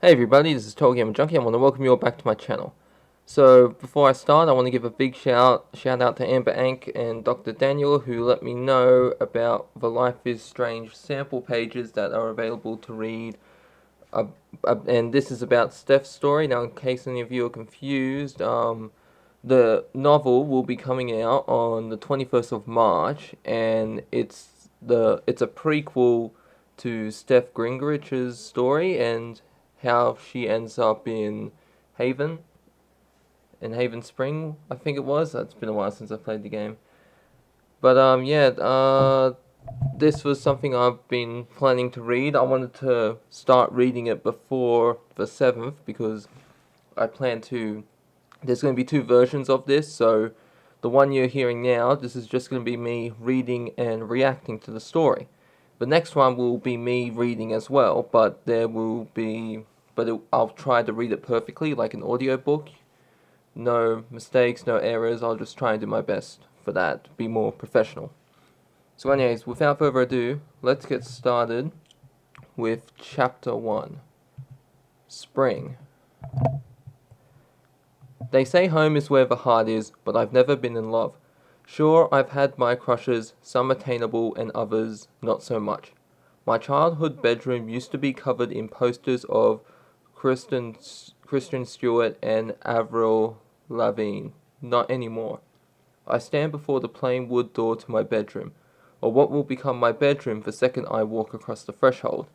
Hey everybody, this is Totalgamerjunkie. I want to welcome you all back to my channel. So, before I start, I want to give a big shout out to Amber Ank and Dr. Daniel, who let me know about the Life is Strange sample pages that are available to read. And this is about Steph's story. Now, in case any of you are confused, the novel will be coming out on the 21st of March, and it's a prequel to Steph Gringrich's story and how she ends up Haven, in Haven Spring, I think it was. It's been a while since I played the game. But this was something I've been planning to read. I wanted to start reading it before the 7th because I plan to. There's going to be two versions of this, so the one you're hearing now, this is just going to be me reading and reacting to the story. The next one will be me reading as well, but I'll try to read it perfectly, like an audiobook. No mistakes, no errors. I'll just try and do my best for that, be more professional. So anyways, without further ado, let's get started with Chapter 1. Spring. They say home is where the heart is, but I've never been in love. Sure, I've had my crushes, some attainable and others not so much. My childhood bedroom used to be covered in posters of Kristen Stewart and Avril Lavigne. Not anymore. I stand before the plain wood door to my bedroom, or what will become my bedroom the second I walk across the threshold.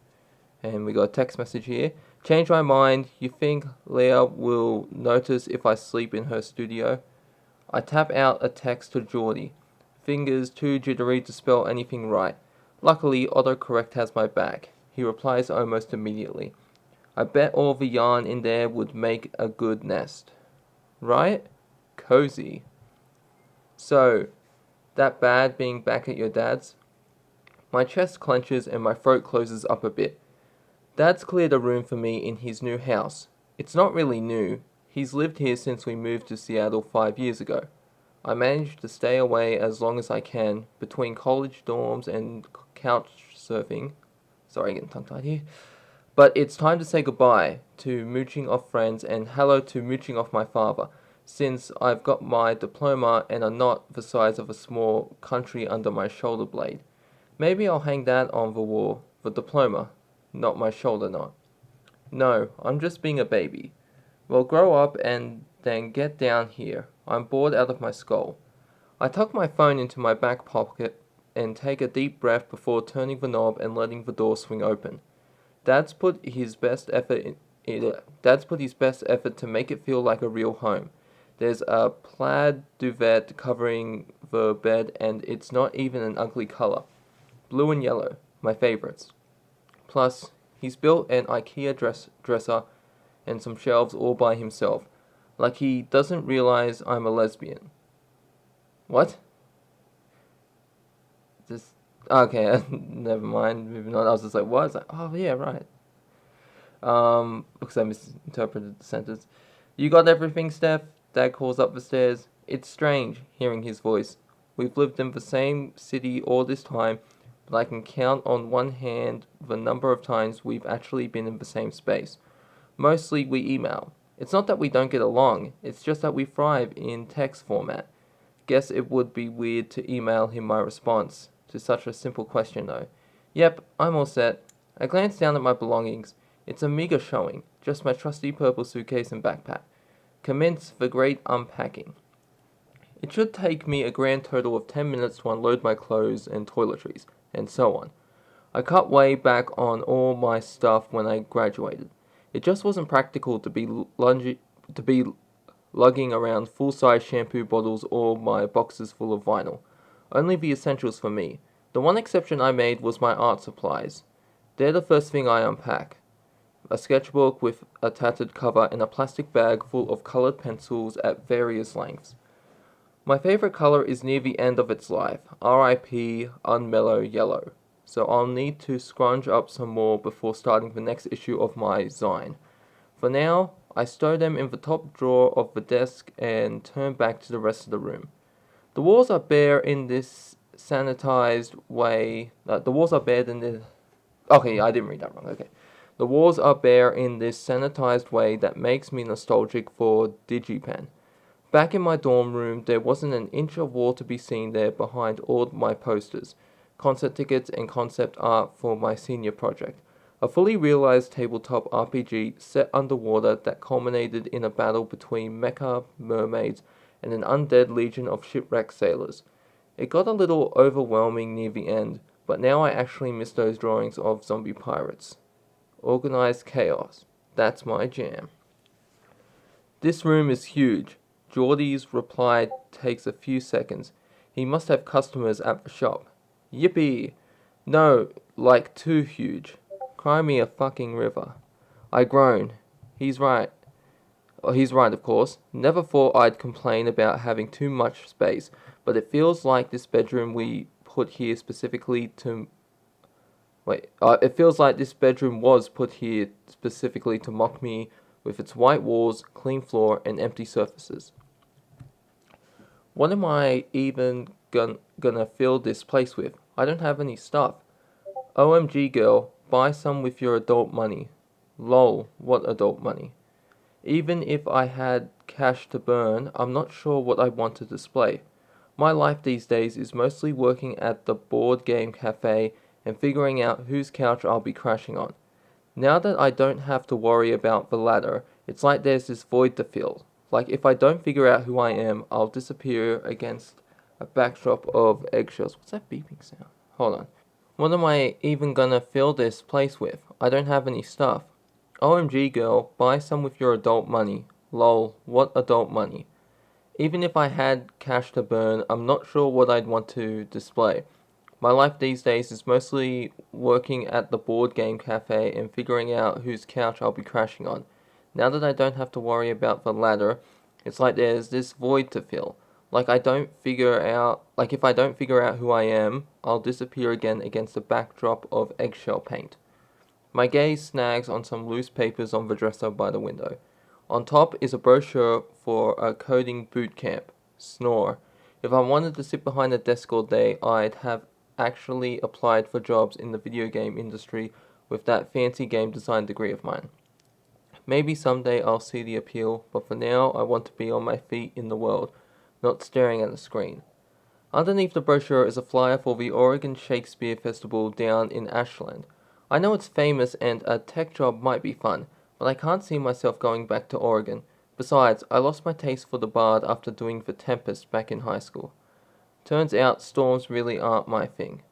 And we got a text message here. Change my mind. You think Leah will notice if I sleep in her studio? I tap out a text to Geordie. Fingers too jittery to spell anything right. Luckily, autocorrect has my back. He replies almost immediately. I bet all the yarn in there would make a good nest. Right? Cozy. So, that bad being back at your dad's? My chest clenches and my throat closes up a bit. Dad's cleared a room for me in his new house. It's not really new. He's lived here since we moved to Seattle 5 years ago. I managed to stay away as long as I can between college dorms and couch surfing. Sorry, getting tongue-tied here. But it's time to say goodbye to mooching off friends and hello to mooching off my father, since I've got my diploma and are not the size of a small country under my shoulder blade. Maybe I'll hang that on the wall, the diploma, not my shoulder knot. No, I'm just being a baby. Well, grow up and then get down here. I'm bored out of my skull. I tuck my phone into my back pocket and take a deep breath before turning the knob and letting the door swing open. Dad's put his best effort to make it feel like a real home. There's a plaid duvet covering the bed and it's not even an ugly color. Blue and yellow, my favorites. Plus, he's built an IKEA dresser and some shelves all by himself, like he doesn't realize I'm a lesbian. What? This okay, never mind. Moving on. I was just like, what? I was like, oh yeah, right. Because I misinterpreted the sentence. You got everything, Steph? Dad calls up the stairs. It's strange hearing his voice. We've lived in the same city all this time, but I can count on one hand the number of times we've actually been in the same space. Mostly we email. It's not that we don't get along, it's just that we thrive in text format. Guess it would be weird to email him my response to such a simple question though. Yep, I'm all set. I glance down at my belongings. It's a meager showing, just my trusty purple suitcase and backpack. Commence the great unpacking. It should take me a grand total of 10 minutes to unload my clothes and toiletries, and so on. I cut way back on all my stuff when I graduated. It just wasn't practical to be lugging around full-size shampoo bottles or my boxes full of vinyl. Only the essentials for me. The one exception I made was my art supplies. They're the first thing I unpack. A sketchbook with a tattered cover and a plastic bag full of colored pencils at various lengths. My favorite color is near the end of its life, RIP unmellow yellow, so I'll need to scrunch up some more before starting the next issue of my zine. For now, I stow them in the top drawer of the desk and turn back to the rest of the room. The walls are bare in this sanitized way. The walls are bare in this. Okay, I didn't read that wrong. Okay. The walls are bare in this sanitized way that makes me nostalgic for DigiPen. Back in my dorm room, there wasn't an inch of wall to be seen there behind all my posters, concert tickets, and concept art for my senior project. A fully realized tabletop RPG set underwater that culminated in a battle between mecha mermaids and an undead legion of shipwrecked sailors. It got a little overwhelming near the end, but now I actually miss those drawings of zombie pirates. Organized chaos. That's my jam. This room is huge. Geordie's reply takes a few seconds. He must have customers at the shop. Yippee! No, like too huge. Cry me a fucking river. I groan. He's right. Oh, he's right, of course. Never thought I'd complain about having too much space, but it feels like this bedroom we put here specifically to it feels like this bedroom was put here specifically to mock me with its white walls, clean floor, and empty surfaces. What am I even gonna fill this place with? I don't have any stuff. OMG girl, buy some with your adult money. Lol, what adult money? Even if I had cash to burn, I'm not sure what I want to display. My life these days is mostly working at the board game cafe and figuring out whose couch I'll be crashing on. Now that I don't have to worry about the ladder, it's like there's this void to fill. Like if I don't figure out who I am, I'll disappear against a backdrop of eggshells. What's that beeping sound? Hold on. What am I even gonna fill this place with? I don't have any stuff. OMG girl, buy some with your adult money. Lol, what adult money? Even if I had cash to burn, I'm not sure what I'd want to display. My life these days is mostly working at the board game cafe and figuring out whose couch I'll be crashing on. Now that I don't have to worry about the ladder, it's like there's this void to fill. Like if I don't figure out who I am, I'll disappear again against a backdrop of eggshell paint. My gaze snags on some loose papers on the dresser by the window. On top is a brochure for a coding boot camp. Snore. If I wanted to sit behind a desk all day, I'd have actually applied for jobs in the video game industry with that fancy game design degree of mine. Maybe someday I'll see the appeal, but for now I want to be on my feet in the world, not staring at a screen. Underneath the brochure is a flyer for the Oregon Shakespeare Festival down in Ashland. I know it's famous and a tech job might be fun, but I can't see myself going back to Oregon. Besides, I lost my taste for the bard after doing The Tempest back in high school. Turns out storms really aren't my thing.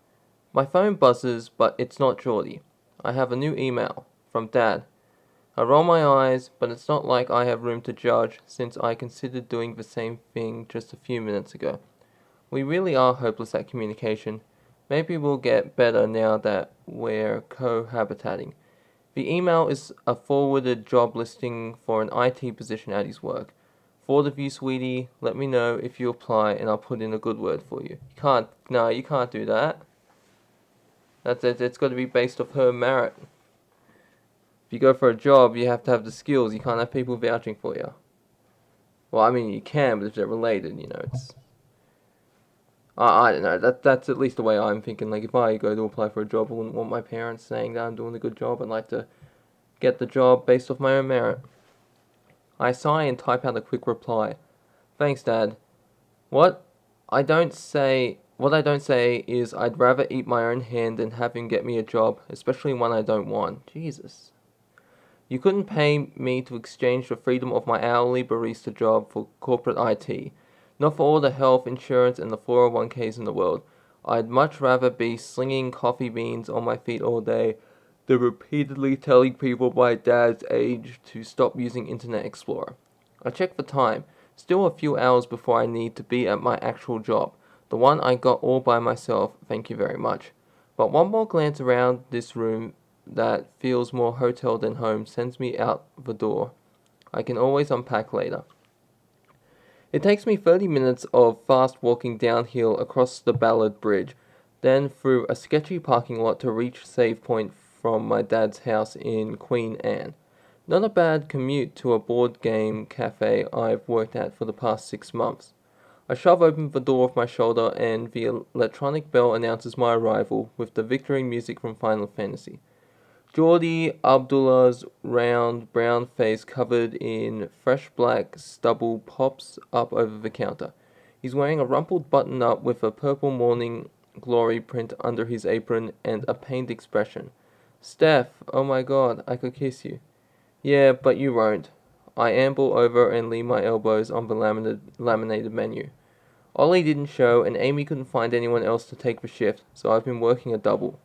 My phone buzzes, but it's not Geordie. I have a new email from Dad. I roll my eyes, but it's not like I have room to judge since I considered doing the same thing just a few minutes ago. We really are hopeless at communication. Maybe we'll get better now that we're cohabitating. The email is a forwarded job listing for an IT position at his work. Forward of you, sweetie. Let me know if you apply, and I'll put in a good word for you. You can't do that. That's it. It's got to be based off her merit. If you go for a job, you have to have the skills. You can't have people vouching for you. Well, I mean, you can, but if they're related, it's... I don't know. That's at least the way I'm thinking. Like, if I go to apply for a job, I wouldn't want my parents saying that I'm doing a good job. I'd like to get the job based off my own merit. I sigh and type out a quick reply. Thanks, Dad. What I don't say is I'd rather eat my own hand than have him get me a job, especially one I don't want. Jesus. You couldn't pay me to exchange the freedom of my hourly barista job for corporate IT. Not for all the health insurance and the 401ks in the world. I'd much rather be slinging coffee beans on my feet all day than repeatedly telling people my dad's age to stop using Internet Explorer. I check the time. Still a few hours before I need to be at my actual job. The one I got all by myself, thank you very much. But one more glance around this room that feels more hotel than home sends me out the door. I can always unpack later. It takes me 30 minutes of fast walking downhill across the Ballard Bridge, then through a sketchy parking lot to reach save point from my dad's house in Queen Anne. Not a bad commute to a board game cafe I've worked at for the past 6 months. I shove open the door of my shoulder and the electronic bell announces my arrival with the victory music from Final Fantasy. Geordie Abdullah's round brown face covered in fresh black stubble pops up over the counter. He's wearing a rumpled button-up with a purple morning glory print under his apron and a pained expression. Steph, oh my god, I could kiss you. Yeah, but you won't. I amble over and lean my elbows on the laminated menu. Ollie didn't show, and Amy couldn't find anyone else to take the shift, so I've been working a double.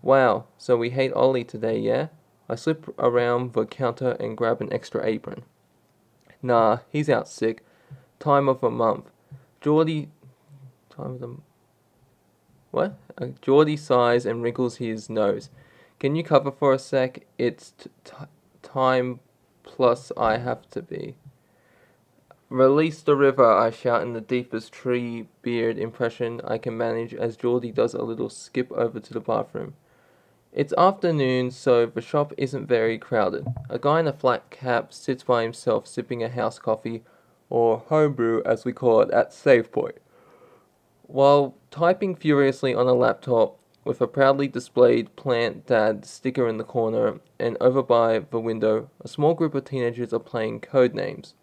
Wow, so we hate Ollie today, yeah? I slip around the counter and grab an extra apron. Nah, he's out sick. Time of the month. Geordie... Time of the... What? Geordie sighs and wrinkles his nose. Can you cover for a sec? It's time plus I have to be. Release the river, I shout in the deepest tree beard impression I can manage as Geordie does a little skip over to the bathroom. It's afternoon, so the shop isn't very crowded. A guy in a flat cap sits by himself sipping a house coffee, or homebrew as we call it at Save Point, while typing furiously on a laptop with a proudly displayed Plant Dad sticker in the corner, and over by the window, a small group of teenagers are playing Codenames.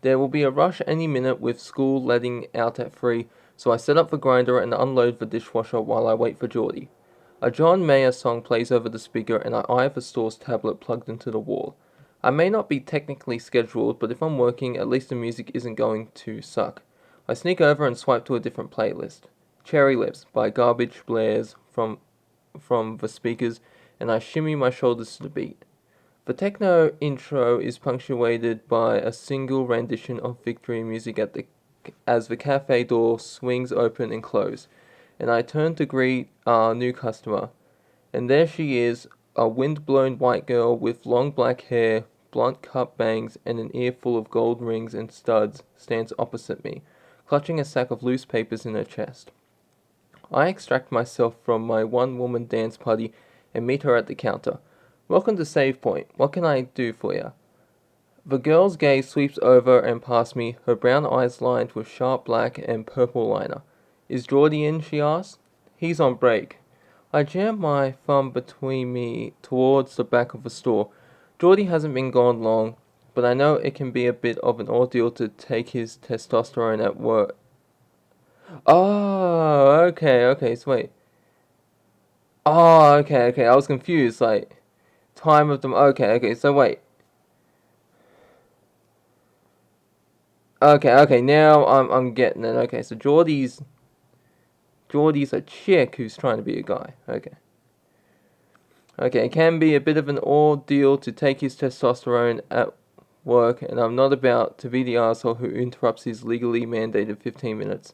There will be a rush any minute with school letting out at 3, so I set up the grinder and unload the dishwasher while I wait for Geordie. A John Mayer song plays over the speaker and I eye the store's tablet plugged into the wall. I may not be technically scheduled, but if I'm working, at least the music isn't going to suck. I sneak over and swipe to a different playlist. Cherry Lips by Garbage blares from the speakers, and I shimmy my shoulders to the beat. The techno intro is punctuated by a single rendition of victory music as the cafe door swings open and close, and I turn to greet our new customer. And there she is, a wind-blown white girl with long black hair, blunt cut bangs, and an ear full of gold rings and studs, stands opposite me, clutching a sack of loose papers in her chest. I extract myself from my one-woman dance party and meet her at the counter. Welcome to Save Point. What can I do for you? The girl's gaze sweeps over and past me, her brown eyes lined with sharp black and purple liner. Is Geordie in? She asks. He's on break. I jam my thumb between me towards the back of the store. Geordie hasn't been gone long, but I know it can be a bit of an ordeal to take his testosterone at work. Oh, okay, so wait. Oh, okay, I was confused, time of them. Okay, so wait. Okay, now I'm getting it. Okay, so Geordie's a chick who's trying to be a guy. Okay, it can be a bit of an ordeal to take his testosterone at work, and I'm not about to be the asshole who interrupts his legally mandated 15 minutes.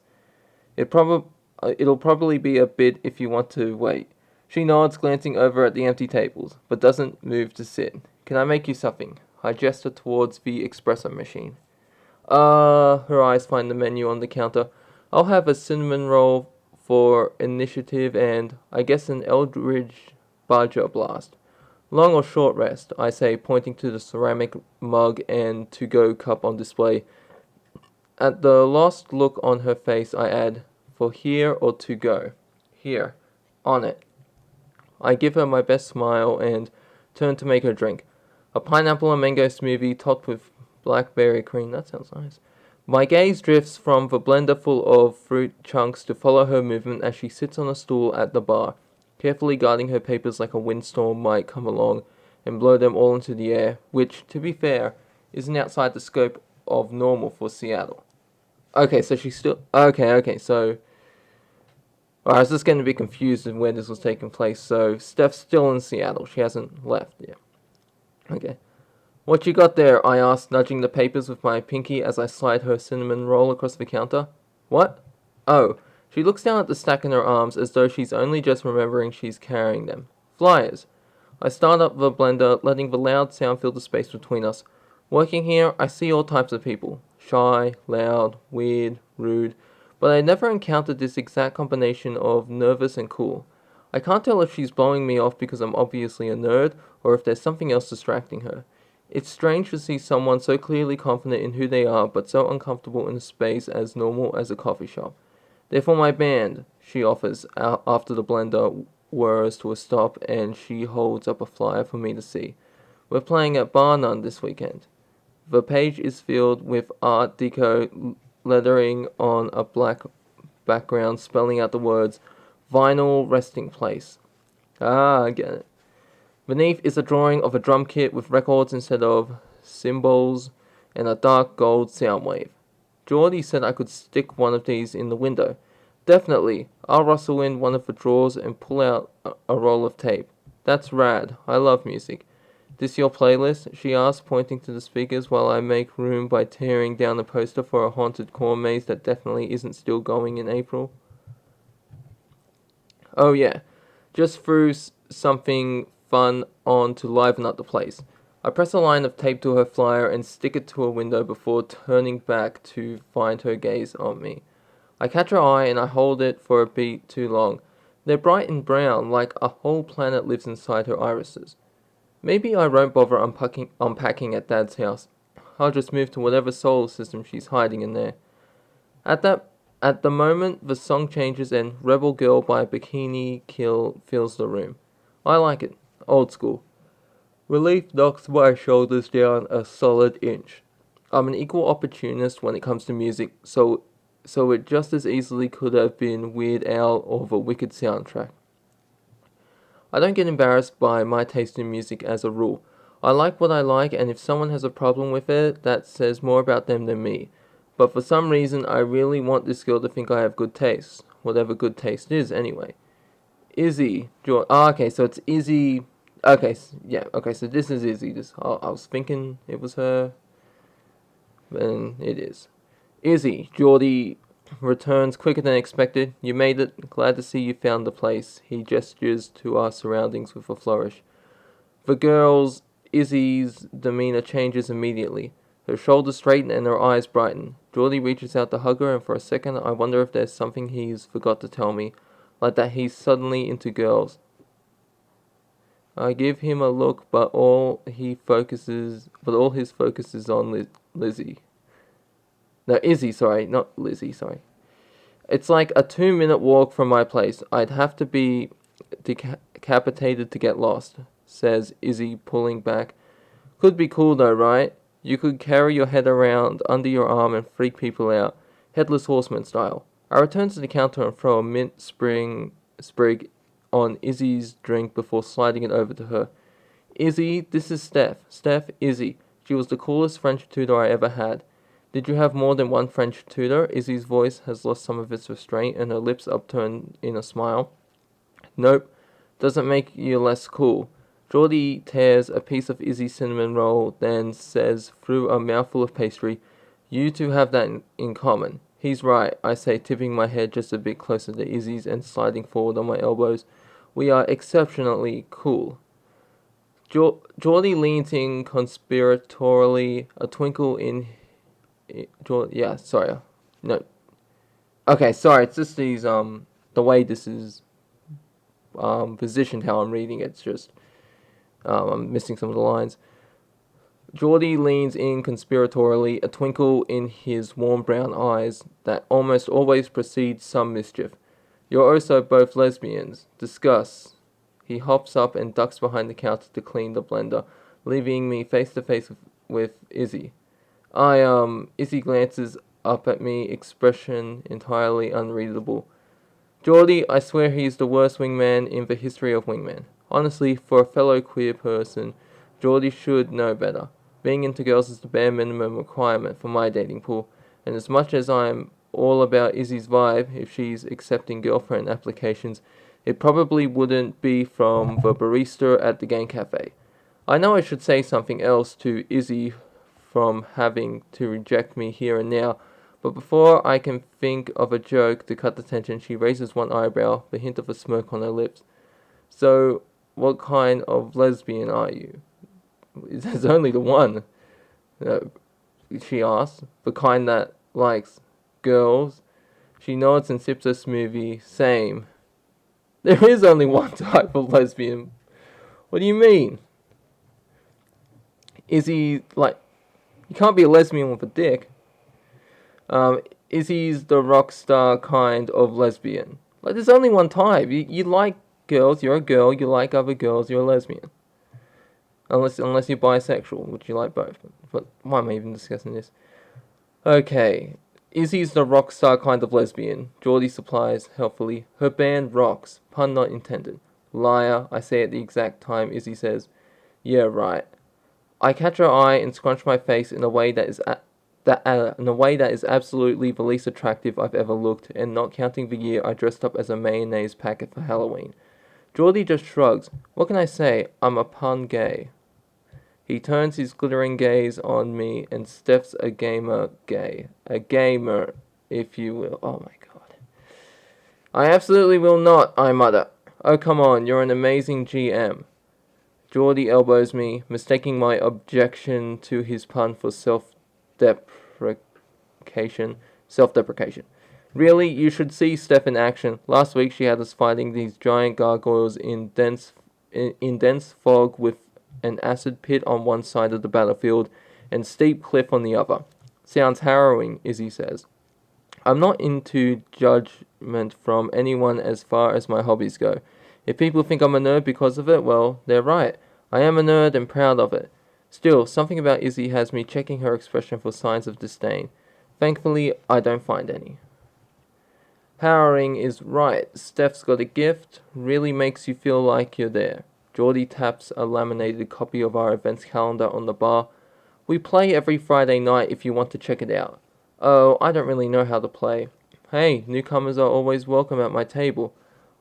It'll probably be a bit if you want to wait. She nods, glancing over at the empty tables, but doesn't move to sit. Can I make you something? I gesture towards the espresso machine. Her eyes find the menu on the counter. I'll have a cinnamon roll for initiative and, I guess, an Eldridge Badger blast. Long or short rest, I say, pointing to the ceramic mug and to-go cup on display. At the lost look on her face, I add, for here or to go? Here. On it. I give her my best smile and turn to make her drink. A pineapple and mango smoothie topped with blackberry cream. That sounds nice. My gaze drifts from the blender full of fruit chunks to follow her movement as she sits on a stool at the bar, carefully guarding her papers like a windstorm might come along and blow them all into the air, which, to be fair, isn't outside the scope of normal for Seattle. Okay, so she's still... Okay, so... I was just getting a bit confused in where this was taking place. So, Steph's still in Seattle. She hasn't left yet. Okay. What you got there? I asked, nudging the papers with my pinky as I slide her cinnamon roll across the counter. What? Oh. She looks down at the stack in her arms as though she's only just remembering she's carrying them. Flyers. I start up the blender, letting the loud sound fill the space between us. Working here, I see all types of people. Shy, loud, weird, rude. But I never encountered this exact combination of nervous and cool. I can't tell if she's blowing me off because I'm obviously a nerd, or if there's something else distracting her. It's strange to see someone so clearly confident in who they are, but so uncomfortable in a space as normal as a coffee shop. They're for my band, she offers after the blender whirs to a stop and she holds up a flyer for me to see. We're playing at Bar None this weekend. The page is filled with Art Deco lettering on a black background spelling out the words Vinyl Resting Place. Ah, I get it. Beneath is a drawing of a drum kit with records instead of cymbals and a dark gold sound wave. Geordie said I could stick one of these in the window. Definitely. I'll rustle in one of the drawers and pull out a roll of tape. That's rad. I love music. This your playlist? She asked, pointing to the speakers while I make room by tearing down the poster for a haunted corn maze that definitely isn't still going in April. Oh yeah, just threw something fun on to liven up the place. I press a line of tape to her flyer and stick it to a window before turning back to find her gaze on me. I catch her eye and I hold it for a beat too long. They're bright and brown, like a whole planet lives inside her irises. Maybe I won't bother unpacking at Dad's house. I'll just move to whatever solar system she's hiding in there. At the moment, the song changes and Rebel Girl by Bikini Kill fills the room. I like it. Old school. Relief knocks my shoulders down a solid inch. I'm an equal opportunist when it comes to music, so it just as easily could have been Weird Al or the Wicked soundtrack. I don't get embarrassed by my taste in music as a rule. I like what I like, and if someone has a problem with it, that says more about them than me. But for some reason, I really want this girl to think I have good taste. Whatever good taste is, anyway. Izzy. Okay, so it's Izzy. Okay, okay, so this is Izzy. I was thinking it was her, and it is. Izzy. Geordie returns quicker than expected. You made it. Glad to see you found the place. He gestures to our surroundings with a flourish. The girl's, Izzy's demeanor changes immediately. Her shoulders straighten and her eyes brighten. Geordie reaches out to hug her, and for a second I wonder if there's something he's forgot to tell me, like that he's suddenly into girls. I give him a look, but all his focus is on Lizzie. No, Izzy, sorry, not Lizzie, sorry. It's like a 2-minute walk from my place. I'd have to be decapitated to get lost, says Izzy, pulling back. Could be cool though, right? You could carry your head around under your arm and freak people out, headless horseman style. I return to the counter and throw a mint sprig on Izzy's drink before sliding it over to her. Izzy, this is Steph. Steph, Izzy. She was the coolest French tutor I ever had. Did you have more than one French tutor? Izzy's voice has lost some of its restraint and her lips upturned in a smile. Nope. Doesn't make you less cool. Geordie tears a piece of Izzy's cinnamon roll, then says through a mouthful of pastry, You two have that in common. He's right, I say, tipping my head just a bit closer to Izzy's and sliding forward on my elbows. We are exceptionally cool. Geordie leans in conspiratorially, a twinkle in... No. Okay, sorry, it's just these, the way this is, positioned, how I'm reading it, it's just... I'm missing some of the lines. Geordie leans in conspiratorially, a twinkle in his warm brown eyes that almost always precedes some mischief. You're also both lesbians. Discuss. He hops up and ducks behind the counter to clean the blender, leaving me face to face with Izzy. Izzy glances up at me, expression entirely unreadable. Geordie, I swear he's the worst wingman in the history of wingmen. Honestly, for a fellow queer person, Geordie should know better. Being into girls is the bare minimum requirement for my dating pool, and as much as I'm all about Izzy's vibe, if she's accepting girlfriend applications, it probably wouldn't be from the barista at the game cafe. I know I should say something else to Izzy from having to reject me here and now, but before I can think of a joke to cut the tension, she raises one eyebrow, the hint of a smirk on her lips. So, what kind of lesbian are you? There's only the one, she asks. The kind that likes girls. She nods and sips her smoothie. Same. There is only one type of lesbian. What do you mean? Izzy, you can't be a lesbian with a dick. Izzy's the rock star kind of lesbian. There's only one type. You like girls, you're a girl, you like other girls, you're a lesbian. Unless you're bisexual, which you like both. But why am I even discussing this? Okay. Izzy's the rock star kind of lesbian. Geordie supplies helpfully. Her band rocks. Pun not intended. Liar, I say at the exact time Izzy says, yeah, right. I catch her eye and scrunch my face in a way that is absolutely the least attractive I've ever looked, and not counting the year I dressed up as a mayonnaise packet for Halloween. Geordie just shrugs. What can I say? I'm a pun gay. He turns his glittering gaze on me, and Steph's a gamer gay. A gamer, if you will. Oh my god. I absolutely will not, I mutter. Oh, come on, you're an amazing GM. Geordie elbows me, mistaking my objection to his pun for self-deprecation. Self-deprecation. Really, you should see Steph in action. Last week she had us fighting these giant gargoyles in dense fog with an acid pit on one side of the battlefield and steep cliff on the other. Sounds harrowing, Izzy says. I'm not into judgment from anyone as far as my hobbies go. If people think I'm a nerd because of it, well, they're right. I am a nerd and proud of it. Still, something about Izzy has me checking her expression for signs of disdain. Thankfully, I don't find any. Harrowing is right. Steph's got a gift. Really makes you feel like you're there. Geordie taps a laminated copy of our events calendar on the bar. We play every Friday night if you want to check it out. Oh, I don't really know how to play. Hey, newcomers are always welcome at my table.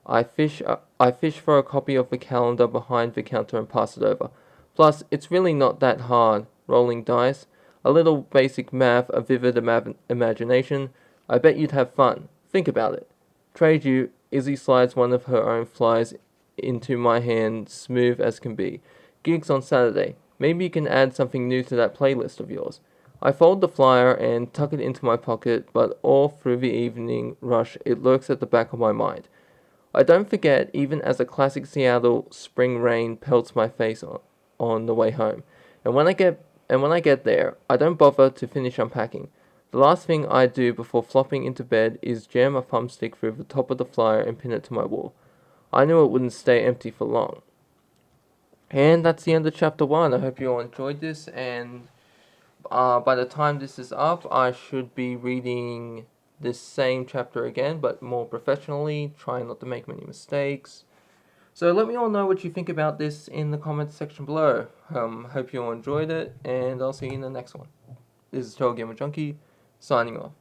I fish for a copy of the calendar behind the counter and pass it over. Plus, it's really not that hard. Rolling dice, a little basic math, a vivid imagination. I bet you'd have fun. Think about it. Trade you, Izzy slides one of her own flies into my hand, smooth as can be. Gigs on Saturday. Maybe you can add something new to that playlist of yours. I fold the flyer and tuck it into my pocket, but all through the evening rush it lurks at the back of my mind. I don't forget, even as a classic Seattle spring rain pelts my face on the way home. And when I get there, I don't bother to finish unpacking. The last thing I do before flopping into bed is jam a thumbstick through the top of the flyer and pin it to my wall. I knew it wouldn't stay empty for long. And that's the end of chapter 1. I hope you all enjoyed this, and by the time this is up, I should be reading this same chapter again, but more professionally, trying not to make many mistakes. So let me all know what you think about this in the comments section below. Hope you all enjoyed it, and I'll see you in the next one. This is Totalgamerjunkie, signing off.